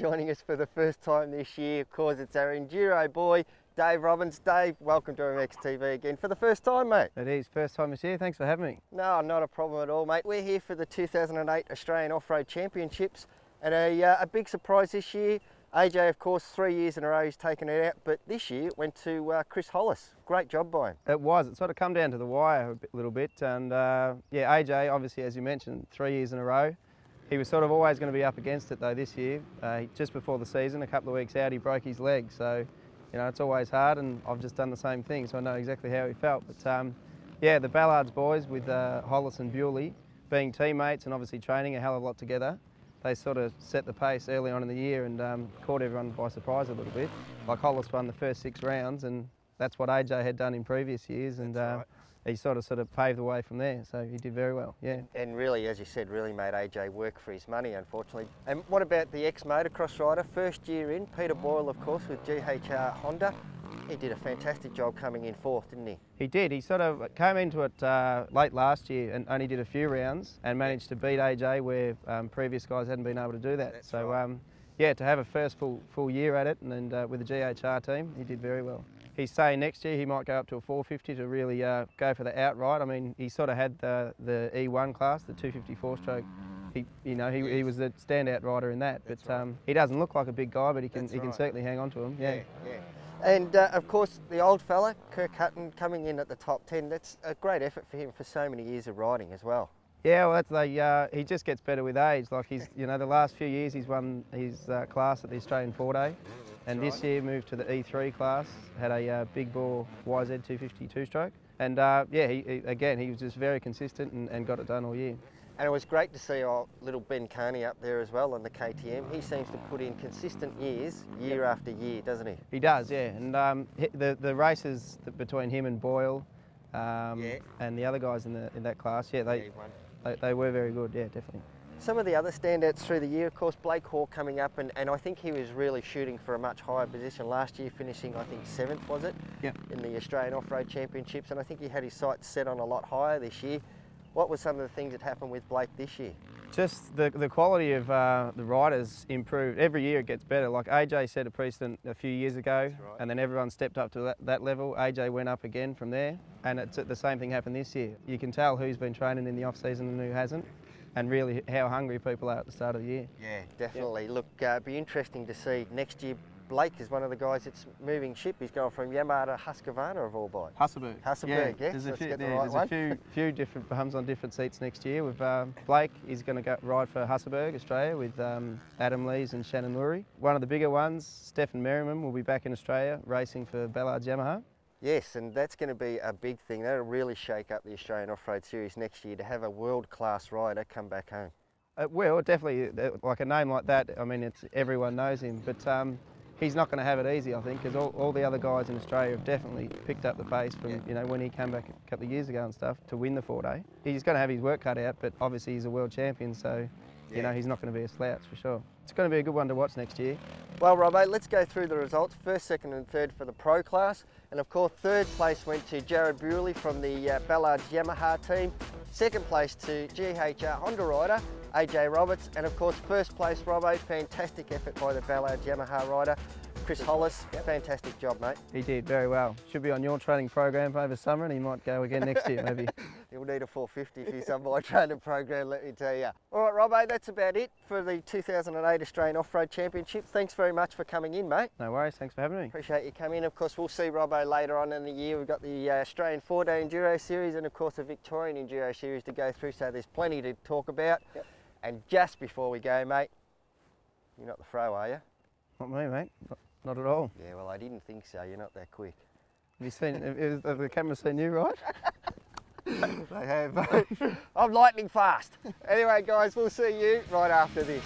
joining us for the first time this year. Of course, it's our Enduro boy, Dave Robbins. Dave, welcome to MXTV again for the first time, mate. It is, first time this year. Thanks for having me. No, not a problem at all, mate. We're here for the 2008 Australian Off-Road Championships, and a big surprise this year. AJ, of course, 3 years in a row he's taken it out, but this year it went to Chris Hollis. Great job by him. It was. It sort of come down to the wire a little bit, and yeah, AJ, obviously, as you mentioned, 3 years in a row. He was sort of always going to be up against it though this year. Just before the season, a couple of weeks out, he broke his leg, so you know it's always hard, and I've just done the same thing, so I know exactly how he felt. But yeah, the Ballard's boys with Hollis and Boyle, being teammates and obviously training a hell of a lot together, they sort of set the pace early on in the year and caught everyone by surprise a little bit. Like Hollis won the first 6 rounds, and that's what AJ had done in previous years, and right. He sort of paved the way from there, so he did very well, yeah. And really, as you said, really made AJ work for his money, unfortunately. And what about the ex-motocross rider, first year in, Peter Boyle, of course, with GHR Honda. He did a fantastic job coming in 4th, didn't he? He did. He sort of came into it late last year and only did a few rounds and managed to beat AJ where previous guys hadn't been able to do that. That's so right. yeah, to have a first full year at it, and with the GHR team, he did very well. He's saying next year he might go up to a 450 to really go for the outright. I mean, he sort of had the E1 class, the 254-stroke. He was the standout rider in that. But right. He doesn't look like a big guy, but he can certainly hang on to him. Yeah. And of course, the old fella, Kirk Hutton, coming in at the top 10. That's a great effort for him for so many years of riding as well. Yeah, well, that's he just gets better with age. Like the last few years he's won his class at the Australian 4-day, and this year moved to the E3 class. Had a big bore YZ 252-stroke, and yeah, he was just very consistent and got it done all year. And it was great to see our little Ben Carney up there as well on the KTM. He seems to put in consistent years, year after year, doesn't he? He does, yeah. And the races between him and Boyle, and the other guys in that class, yeah, they were very good, yeah, definitely. Some of the other standouts through the year, of course, Blake Hawke coming up, and I think he was really shooting for a much higher position last year, finishing, I think, 7th, was it? Yep. In the Australian Off-Road Championships, and I think he had his sights set on a lot higher this year. What were some of the things that happened with Blake this year? Just the quality of the riders improved. Every year it gets better. Like AJ set a precedent a few years ago, right. And then everyone stepped up to that level. AJ went up again from there, and the same thing happened this year. You can tell who's been training in the off-season and who hasn't, and really how hungry people are at the start of the year. Yeah, definitely. Yep. Look, it'd be interesting to see next year. Blake is one of the guys that's moving ship. He's going from Yamaha to Husqvarna of all bikes. Husqvarna, yeah. There's a few different bums on different seats next year. With Blake, he's going to go ride for Husqvarna, Australia, with Adam Lees and Shannon Lurie. One of the bigger ones, Stefan Merriman, will be back in Australia racing for Ballard's Yamaha. Yes, and that's going to be a big thing. That'll really shake up the Australian Off-Road Series next year to have a world-class rider come back home. It will, definitely. Like a name like that, I mean, everyone knows him, but he's not going to have it easy, I think, because all the other guys in Australia have definitely picked up the pace from when he came back a couple of years ago and stuff to win the 4-day. He's going to have his work cut out, but obviously he's a world champion, so you know he's not going to be a slouch for sure. It's going to be a good one to watch next year. Well, Robbo, let's go through the results. 1st, 2nd and 3rd for the pro class, and of course 3rd place went to Jared Bewley from the Ballard's Yamaha team. 2nd place to GHR Honda rider AJ Roberts, and of course 1st place, Robbo, fantastic effort by the Ballard's Yamaha rider Chris Hollis. Fantastic job, mate. He did very well. Should be on your training program over summer, and he might go again next year maybe. He'll need a 450 if he's on my training program, let me tell you. All right, Robbo, that's about it for the 2008 Australian Off-Road Championship. Thanks very much for coming in, mate. No worries, thanks for having me. Appreciate you coming in. Of course, we'll see Robbo later on in the year. We've got the Australian 4-day Enduro Series and of course the Victorian Enduro Series to go through, so there's plenty to talk about. Yep. And just before we go, mate, you're not the throw, are you? Not me, mate. Not at all. Yeah, well, I didn't think so. You're not that quick. Have you seen, have the camera seen you, right? They have. I'm lightning fast. Anyway, guys, we'll see you right after this.